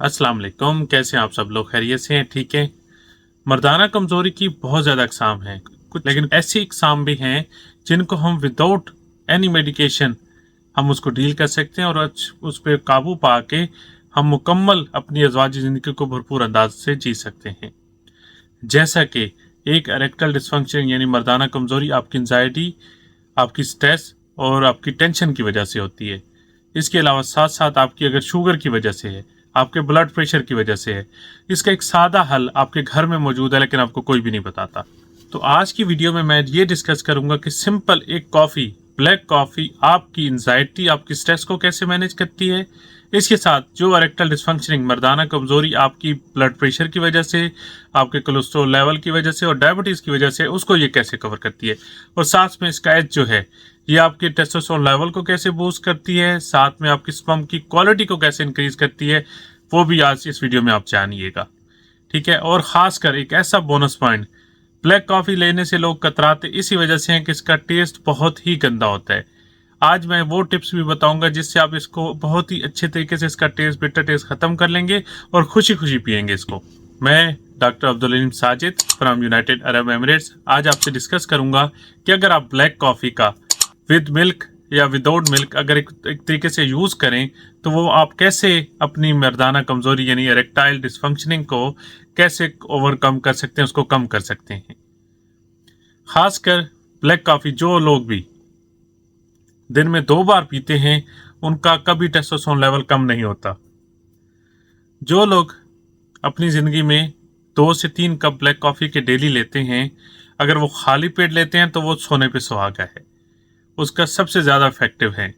अस्सलाम वालेकुम। कैसे हैं आप सब लोग? खैरियत से हैं? ठीक है। मर्दाना कमज़ोरी की बहुत ज़्यादा अक़साम हैं कुछ, लेकिन ऐसी अक़साम भी हैं जिनको हम विदाउट एनी मेडिकेशन हम उसको डील कर सकते हैं और उस पर काबू पा के हम मुकम्मल अपनी अज़वाजी ज़िंदगी को भरपूर अंदाज से जी सकते हैं। जैसा कि एक इरेक्टाइल डिसफंक्शन यानी मर्दाना कमज़ोरी आपकी एंजाइटी, आपकी स्ट्रेस और आपकी टेंशन की वजह से होती है। इसके अलावा साथ साथ आपकी अगर शुगर की वजह से है, आपके ब्लड प्रेशर की वजह से है, इसका एक सादा हल आपके घर में मौजूद है, लेकिन आपको कोई भी नहीं बताता। तो आज की वीडियो में मैं ये डिस्कस करूंगा कि सिंपल एक कॉफ़ी, ब्लैक कॉफ़ी आपकी एंजाइटी, आपकी स्ट्रेस को कैसे मैनेज करती है। इसके साथ जो इरेक्टाइल डिसफंक्शनिंग मर्दाना कमज़ोरी आपकी ब्लड प्रेशर की वजह से, आपके कोलेस्ट्रॉल लेवल की वजह से और डायबिटीज़ की वजह से, उसको ये कैसे कवर करती है। और साथ में इसका एज जो है, ये आपके टेस्टोस्टेरोन लेवल को कैसे बूस्ट करती है, साथ में आपकी स्पर्म की क्वालिटी को कैसे इंक्रीज करती है, वो भी आज इस वीडियो में आप जानिएगा। ठीक है। और ख़ासकर एक ऐसा बोनस पॉइंट, ब्लैक कॉफ़ी लेने से लोग कतराते इसी वजह से हैं कि इसका टेस्ट बहुत ही गंदा होता है। आज मैं वो टिप्स भी बताऊंगा जिससे आप इसको बहुत ही अच्छे तरीके से इसका टेस्ट, बिटर टेस्ट ख़त्म कर लेंगे और खुशी खुशी पियेंगे इसको। मैं doctor Abdul Aleem Sajid from United Arab Emirates आज आपसे डिस्कस करूंगा कि अगर आप ब्लैक कॉफ़ी का विद मिल्क या विदाउट मिल्क अगर एक तरीके से यूज़ करें तो वो आप कैसे अपनी मर्दाना कमज़ोरी यानी इरेक्टाइल डिसफंक्शनिंग को कैसे ओवरकम कर सकते हैं, उसको कम कर सकते हैं। ख़ासकर ब्लैक कॉफ़ी जो लोग भी दिन में 2 बार पीते हैं उनका कभी टेस्टोस्टेरोन लेवल कम नहीं होता। जो लोग अपनी ज़िंदगी में 2 से 3 कप ब्लैक कॉफ़ी के डेली लेते हैं, अगर वो खाली पेट लेते हैं तो वो सोने पे सुहागा है, उसका सबसे ज़्यादा इफेक्टिव है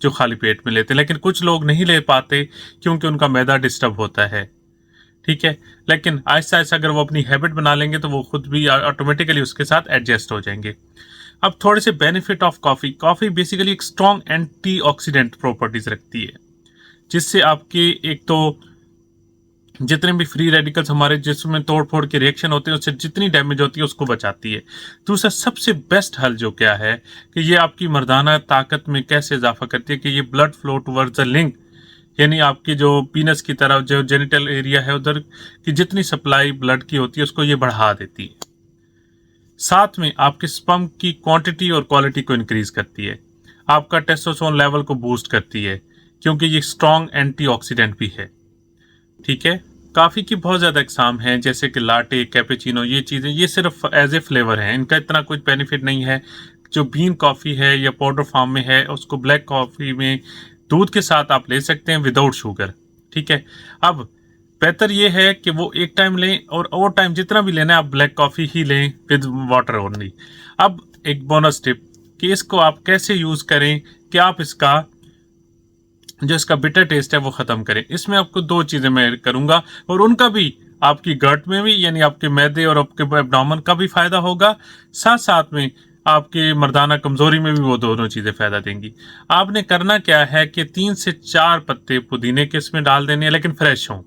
जो खाली पेट में लेते हैं। लेकिन कुछ लोग नहीं ले पाते क्योंकि उनका मैदा डिस्टर्ब होता है। ठीक है। लेकिन आहिस्ता आहिस्ता अगर वो अपनी हैबिट बना लेंगे तो वो खुद भी ऑटोमेटिकली उसके साथ एडजस्ट हो जाएंगे। अब थोड़े से benefit of coffee. Coffee basically एक स्ट्रॉन्ग एंटीऑक्सीडेंट प्रॉपर्टीज रखती है, जिससे आपके एक तो जितने भी फ्री रेडिकल्स हमारे जिस्म में तोड़ फोड़ के रिएक्शन होते हैं उससे जितनी डैमेज होती है उसको बचाती है। दूसरा सबसे बेस्ट हल जो क्या है कि ये आपकी मर्दाना ताकत में कैसे इजाफा करती है कि ये ब्लड फ्लो टुवर्ड्स द लिंग, यानी आपकी जो पीनस की तरफ जो जेनिटल एरिया है उधर की जितनी सप्लाई ब्लड की होती है उसको ये बढ़ा देती है। साथ में आपके स्पर्म की क्वांटिटी और क्वालिटी को इंक्रीज करती है, आपका टेस्टोस्टेरोन लेवल को बूस्ट करती है क्योंकि ये स्ट्रॉन्ग एंटीऑक्सीडेंट भी है। ठीक है। कॉफ़ी की बहुत ज़्यादा अक़साम हैं जैसे कि लाटे, कैपेचिनो, ये चीज़ें ये सिर्फ एज ए फ्लेवर हैं, इनका इतना कुछ बेनिफिट नहीं है। जो बीन कॉफ़ी है या पाउडर फॉर्म में है उसको ब्लैक कॉफ़ी में दूध के साथ आप ले सकते हैं विदाउट शुगर। ठीक है। अब बेहतर ये है कि वो एक टाइम लें और ओवर टाइम जितना भी लेना है आप ब्लैक कॉफ़ी ही लें विद वाटर ओनली। अब एक बोनस टिप कि इसको आप कैसे यूज़ करें कि आप इसका जो इसका बिटर टेस्ट है वो ख़त्म करें। इसमें आपको 2 चीज़ें मैं करूँगा और उनका भी आपकी गट में भी यानी आपके मैदे और आपके एब्डोमेन का भी फ़ायदा होगा, साथ साथ में आपके मर्दाना कमज़ोरी में भी वो दोनों चीज़ें फ़ायदा देंगी। आपने करना क्या है कि 3 से 4 पत्ते पुदीने के इसमें डाल देने हैं, लेकिन फ्रेश हों।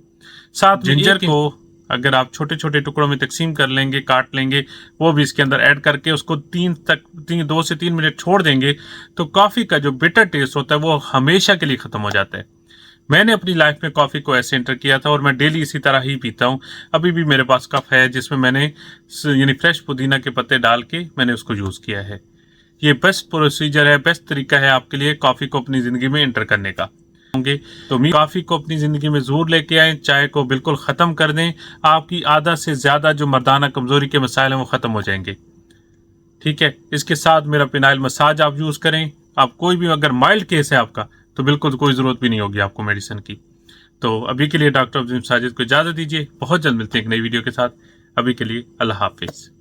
साथ में जिंजर को अगर आप छोटे छोटे टुकड़ों में तकसीम कर लेंगे, काट लेंगे, वो भी इसके अंदर ऐड करके उसको 2 से 3 मिनट छोड़ देंगे तो कॉफ़ी का जो बिटर टेस्ट होता है वो हमेशा के लिए ख़त्म हो जाता है। मैंने अपनी लाइफ में कॉफ़ी को ऐसे एंटर किया था और मैं डेली इसी तरह ही पीता हूँ। अभी भी मेरे पास कप है जिसमें मैंने यानी फ्रेश पुदीना के पत्ते डाल के मैंने उसको यूज़ किया है। ये बेस्ट प्रोसीजर है, बेस्ट तरीका है आपके लिए कॉफ़ी को अपनी ज़िंदगी में एंटर करने का। तो कॉफ़ी को अपनी ज़िंदगी में ज़रूर लेके आएँ, चाय को बिल्कुल ख़त्म कर दें। आपकी आधा से ज़्यादा जो मर्दाना कमज़ोरी के मसाइल हैं वो ख़त्म हो जाएंगे। ठीक है। इसके साथ मेरा पिनाइल मसाज आप यूज़ करें। आप कोई भी अगर माइल्ड केस है आपका तो बिल्कुल कोई ज़रूरत भी नहीं होगी आपको मेडिसिन की। तो अभी के लिए डॉक्टर अब्दुल अलीम साजिद को इजाज़त दीजिए। बहुत जल्द मिलते हैं एक नई वीडियो के साथ। अभी के लिए अल्लाह हाफिज़।